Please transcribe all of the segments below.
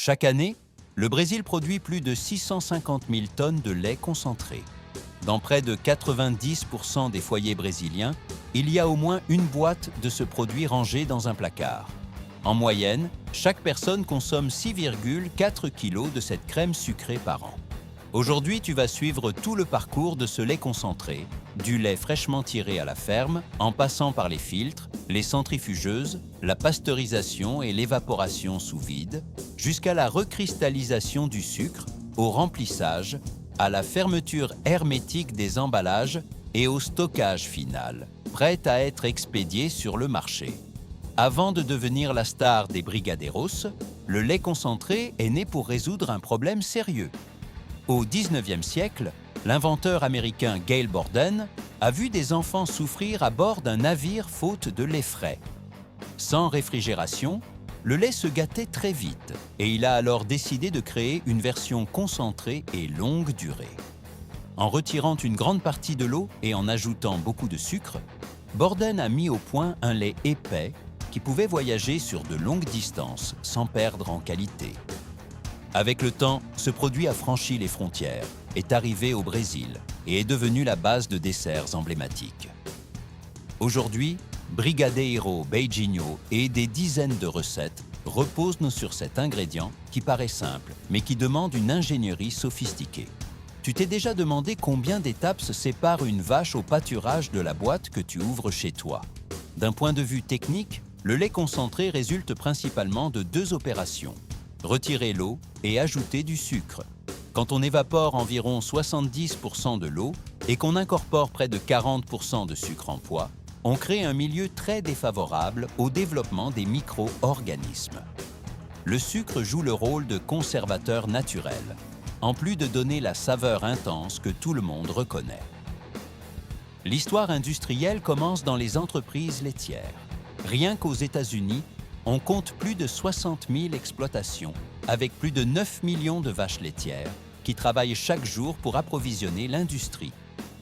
Chaque année, le Brésil produit plus de 650 000 tonnes de lait concentré. Dans près de 90% des foyers brésiliens, il y a au moins une boîte de ce produit rangée dans un placard. En moyenne, chaque personne consomme 6,4 kg de cette crème sucrée par an. Aujourd'hui, tu vas suivre tout le parcours de ce lait concentré, du lait fraîchement tiré à la ferme, en passant par les filtres, les centrifugeuses, la pasteurisation et l'évaporation sous vide, jusqu'à la recristallisation du sucre, au remplissage, à la fermeture hermétique des emballages et au stockage final, prêt à être expédié sur le marché. Avant de devenir la star des brigadeiros, le lait concentré est né pour résoudre un problème sérieux. Au XIXe siècle, l'inventeur américain Gail Borden a vu des enfants souffrir à bord d'un navire faute de lait frais. Sans réfrigération, le lait se gâtait très vite et il a alors décidé de créer une version concentrée et longue durée. En retirant une grande partie de l'eau et en ajoutant beaucoup de sucre, Borden a mis au point un lait épais qui pouvait voyager sur de longues distances sans perdre en qualité. Avec le temps, ce produit a franchi les frontières, est arrivé au Brésil et est devenu la base de desserts emblématiques. Aujourd'hui, Brigadeiro Beijinho et des dizaines de recettes reposent sur cet ingrédient qui paraît simple, mais qui demande une ingénierie sophistiquée. Tu t'es déjà demandé combien d'étapes se séparent une vache au pâturage de la boîte que tu ouvres chez toi? D'un point de vue technique, le lait concentré résulte principalement de deux opérations: retirer l'eau et ajouter du sucre. Quand on évapore environ 70% de l'eau et qu'on incorpore près de 40% de sucre en poids, on crée un milieu très défavorable au développement des micro-organismes. Le sucre joue le rôle de conservateur naturel, en plus de donner la saveur intense que tout le monde reconnaît. L'histoire industrielle commence dans les entreprises laitières. Rien qu'aux États-Unis, on compte plus de 60 000 exploitations, avec plus de 9 millions de vaches laitières, qui travaillent chaque jour pour approvisionner l'industrie.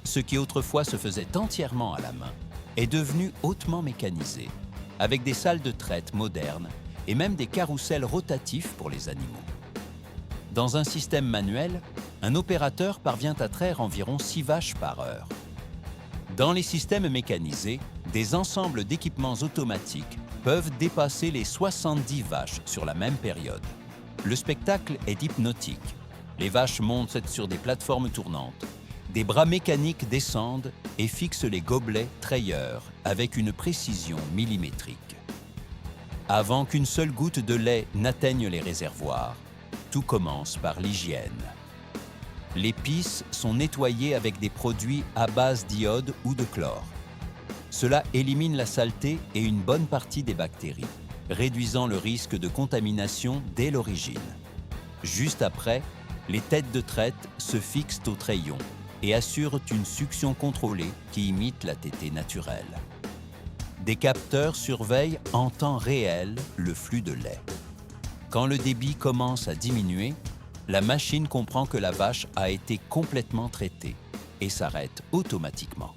Ce qui autrefois se faisait entièrement à la main est devenu hautement mécanisé, avec des salles de traite modernes et même des carrousels rotatifs pour les animaux. Dans un système manuel, un opérateur parvient à traire environ 6 vaches par heure. Dans les systèmes mécanisés, des ensembles d'équipements automatiques peuvent dépasser les 70 vaches sur la même période. Le spectacle est hypnotique. Les vaches montent sur des plateformes tournantes. Des bras mécaniques descendent et fixent les gobelets trayeurs avec une précision millimétrique. Avant qu'une seule goutte de lait n'atteigne les réservoirs, tout commence par l'hygiène. Les pisses sont nettoyées avec des produits à base d'iode ou de chlore. Cela élimine la saleté et une bonne partie des bactéries, réduisant le risque de contamination dès l'origine. Juste après, les têtes de traite se fixent au treillon et assurent une succion contrôlée qui imite la tétée naturelle. Des capteurs surveillent en temps réel le flux de lait. Quand le débit commence à diminuer, la machine comprend que la vache a été complètement traitée et s'arrête automatiquement.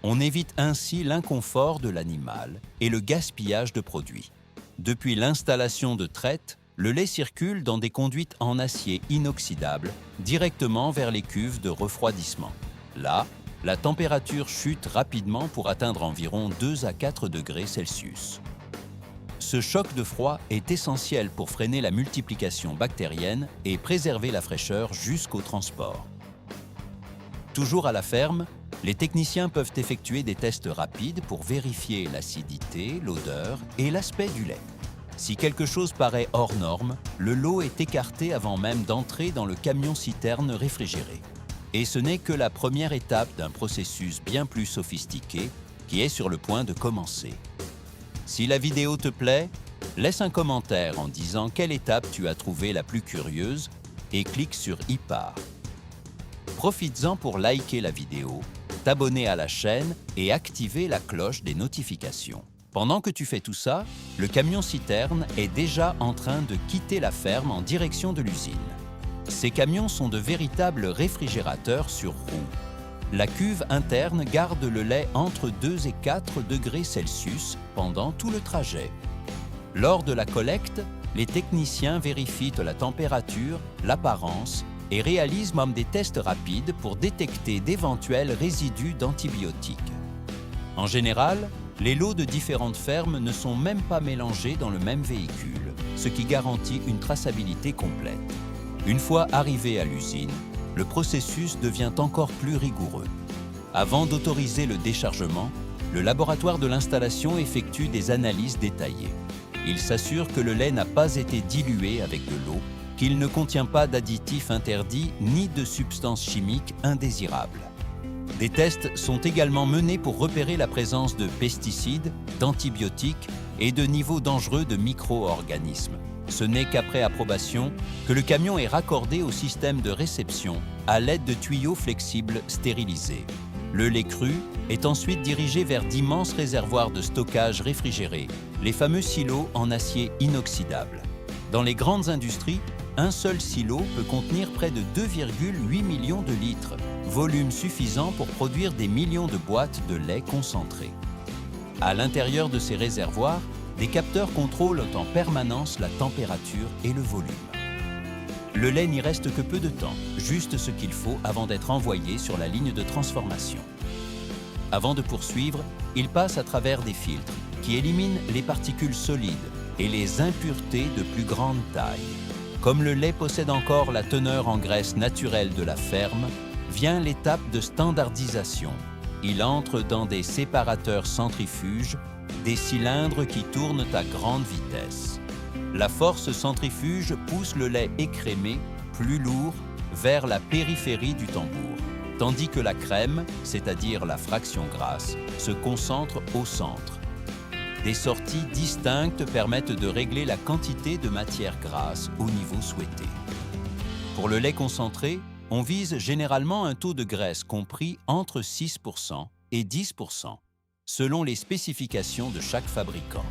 On évite ainsi l'inconfort de l'animal et le gaspillage de produits. Depuis l'installation de traite, le lait circule dans des conduites en acier inoxydable directement vers les cuves de refroidissement. Là, la température chute rapidement pour atteindre environ 2 à 4 degrés Celsius. Ce choc de froid est essentiel pour freiner la multiplication bactérienne et préserver la fraîcheur jusqu'au transport. Toujours à la ferme, les techniciens peuvent effectuer des tests rapides pour vérifier l'acidité, l'odeur et l'aspect du lait. Si quelque chose paraît hors norme, le lot est écarté avant même d'entrer dans le camion-citerne réfrigéré. Et ce n'est que la première étape d'un processus bien plus sophistiqué qui est sur le point de commencer. Si la vidéo te plaît, laisse un commentaire en disant quelle étape tu as trouvé la plus curieuse et clique sur « Y part ». Profites-en pour liker la vidéo, t'abonner à la chaîne et activer la cloche des notifications. Pendant que tu fais tout ça, le camion-citerne est déjà en train de quitter la ferme en direction de l'usine. Ces camions sont de véritables réfrigérateurs sur roues. La cuve interne garde le lait entre 2 et 4 degrés Celsius pendant tout le trajet. Lors de la collecte, les techniciens vérifient la température, l'apparence et réalisent même des tests rapides pour détecter d'éventuels résidus d'antibiotiques. En général, les lots de différentes fermes ne sont même pas mélangés dans le même véhicule, ce qui garantit une traçabilité complète. Une fois arrivé à l'usine, le processus devient encore plus rigoureux. Avant d'autoriser le déchargement, le laboratoire de l'installation effectue des analyses détaillées. Il s'assure que le lait n'a pas été dilué avec de l'eau, qu'il ne contient pas d'additifs interdits ni de substances chimiques indésirables. Des tests sont également menés pour repérer la présence de pesticides, d'antibiotiques et de niveaux dangereux de micro-organismes. Ce n'est qu'après approbation que le camion est raccordé au système de réception à l'aide de tuyaux flexibles stérilisés. Le lait cru est ensuite dirigé vers d'immenses réservoirs de stockage réfrigérés, les fameux silos en acier inoxydable. Dans les grandes industries, un seul silo peut contenir près de 2,8 millions de litres, volume suffisant pour produire des millions de boîtes de lait concentré. À l'intérieur de ces réservoirs, des capteurs contrôlent en permanence la température et le volume. Le lait n'y reste que peu de temps, juste ce qu'il faut avant d'être envoyé sur la ligne de transformation. Avant de poursuivre, il passe à travers des filtres qui éliminent les particules solides et les impuretés de plus grande taille. Comme le lait possède encore la teneur en graisse naturelle de la ferme, vient l'étape de standardisation. Il entre dans des séparateurs centrifuges, des cylindres qui tournent à grande vitesse. La force centrifuge pousse le lait écrémé, plus lourd, vers la périphérie du tambour, tandis que la crème, c'est-à-dire la fraction grasse, se concentre au centre. Des sorties distinctes permettent de régler la quantité de matière grasse au niveau souhaité. Pour le lait concentré, on vise généralement un taux de graisse compris entre 6% et 10%, selon les spécifications de chaque fabricant.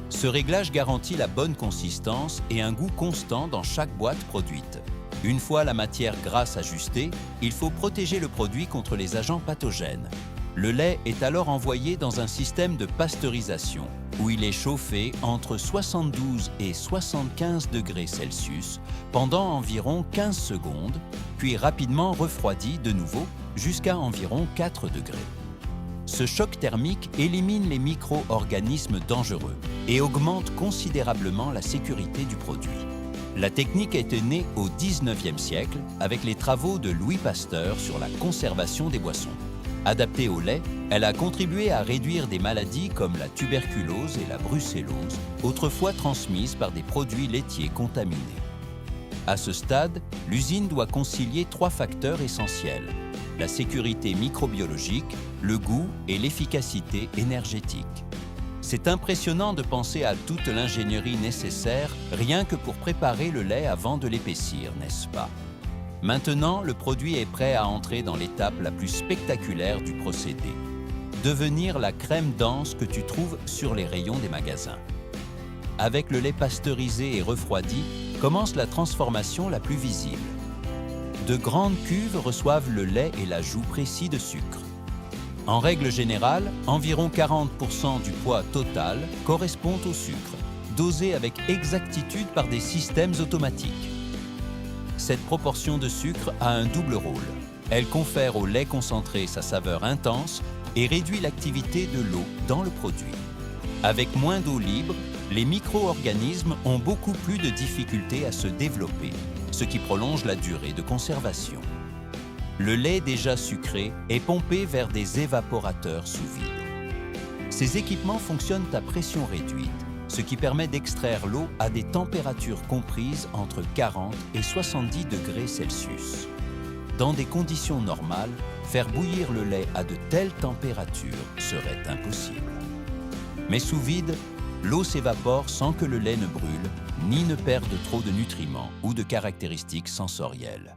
Ce réglage garantit la bonne consistance et un goût constant dans chaque boîte produite. Une fois la matière grasse ajustée, il faut protéger le produit contre les agents pathogènes. Le lait est alors envoyé dans un système de pasteurisation où il est chauffé entre 72 et 75 degrés Celsius pendant environ 15 secondes, puis rapidement refroidi de nouveau jusqu'à environ 4 degrés. Ce choc thermique élimine les micro-organismes dangereux et augmente considérablement la sécurité du produit. La technique était née au XIXe siècle avec les travaux de Louis Pasteur sur la conservation des boissons. Adaptée au lait, elle a contribué à réduire des maladies comme la tuberculose et la brucellose, autrefois transmises par des produits laitiers contaminés. À ce stade, l'usine doit concilier 3 facteurs essentiels: la sécurité microbiologique, le goût et l'efficacité énergétique. C'est impressionnant de penser à toute l'ingénierie nécessaire rien que pour préparer le lait avant de l'épaissir, n'est-ce pas? Maintenant, le produit est prêt à entrer dans l'étape la plus spectaculaire du procédé: devenir la crème dense que tu trouves sur les rayons des magasins. Avec le lait pasteurisé et refroidi, commence la transformation la plus visible. De grandes cuves reçoivent le lait et l'ajout précis de sucre. En règle générale, environ 40% du poids total correspond au sucre, dosé avec exactitude par des systèmes automatiques. Cette proportion de sucre a un double rôle. Elle confère au lait concentré sa saveur intense et réduit l'activité de l'eau dans le produit. Avec moins d'eau libre, les micro-organismes ont beaucoup plus de difficultés à se développer, ce qui prolonge la durée de conservation. Le lait déjà sucré est pompé vers des évaporateurs sous vide. Ces équipements fonctionnent à pression réduite, ce qui permet d'extraire l'eau à des températures comprises entre 40 et 70 degrés Celsius. Dans des conditions normales, faire bouillir le lait à de telles températures serait impossible. Mais sous vide, l'eau s'évapore sans que le lait ne brûle, ni ne perde trop de nutriments ou de caractéristiques sensorielles.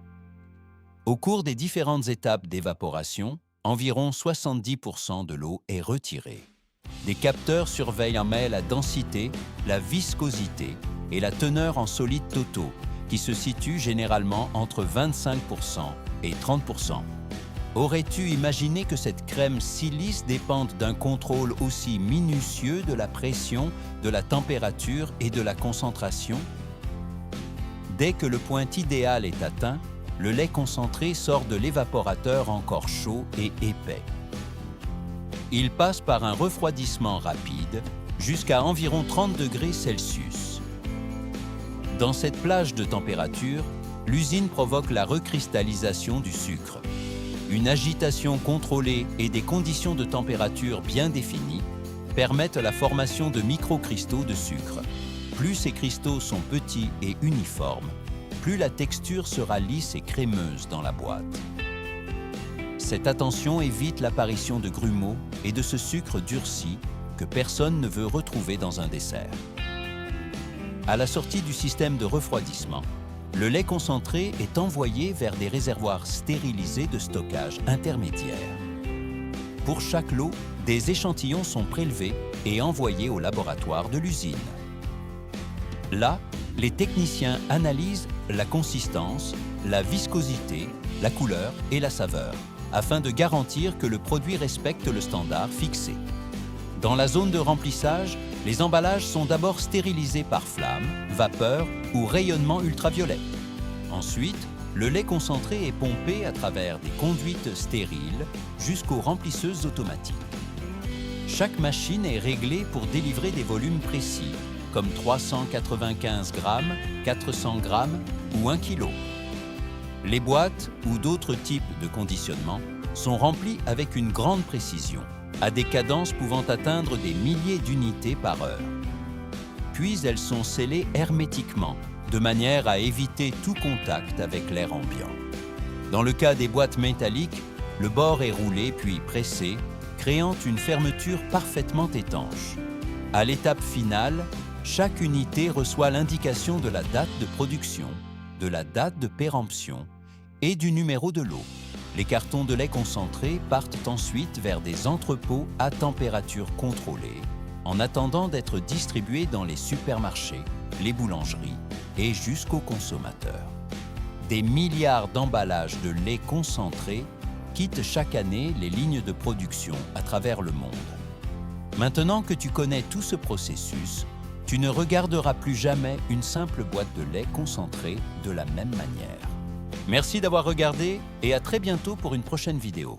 Au cours des différentes étapes d'évaporation, environ 70% de l'eau est retirée. Des capteurs surveillent en mai la densité, la viscosité et la teneur en solides totaux, qui se situent généralement entre 25% et 30%. Aurais-tu imaginé que cette crème si lisse dépende d'un contrôle aussi minutieux de la pression, de la température et de la concentration? Dès que le point idéal est atteint, le lait concentré sort de l'évaporateur encore chaud et épais. Il passe par un refroidissement rapide jusqu'à environ 30 degrés Celsius. Dans cette plage de température, l'usine provoque la recristallisation du sucre. Une agitation contrôlée et des conditions de température bien définies permettent la formation de microcristaux de sucre. Plus ces cristaux sont petits et uniformes, plus la texture sera lisse et crémeuse dans la boîte. Cette attention évite l'apparition de grumeaux et de ce sucre durci que personne ne veut retrouver dans un dessert. À la sortie du système de refroidissement, le lait concentré est envoyé vers des réservoirs stérilisés de stockage intermédiaires. Pour chaque lot, des échantillons sont prélevés et envoyés au laboratoire de l'usine. Là, les techniciens analysent la consistance, la viscosité, la couleur et la saveur, afin de garantir que le produit respecte le standard fixé. Dans la zone de remplissage, les emballages sont d'abord stérilisés par flamme, vapeur ou rayonnement ultraviolet. Ensuite, le lait concentré est pompé à travers des conduites stériles jusqu'aux remplisseuses automatiques. Chaque machine est réglée pour délivrer des volumes précis, comme 395 grammes, 400 grammes ou 1 kg. Les boîtes ou d'autres types de conditionnement sont remplies avec une grande précision, à des cadences pouvant atteindre des milliers d'unités par heure. Puis elles sont scellées hermétiquement, de manière à éviter tout contact avec l'air ambiant. Dans le cas des boîtes métalliques, le bord est roulé puis pressé, créant une fermeture parfaitement étanche. À l'étape finale, chaque unité reçoit l'indication de la date de production, de la date de péremption et du numéro de lot. Les cartons de lait concentré partent ensuite vers des entrepôts à température contrôlée, en attendant d'être distribués dans les supermarchés, les boulangeries et jusqu'aux consommateurs. Des milliards d'emballages de lait concentré quittent chaque année les lignes de production à travers le monde. Maintenant que tu connais tout ce processus, tu ne regarderas plus jamais une simple boîte de lait concentré de la même manière. Merci d'avoir regardé et à très bientôt pour une prochaine vidéo.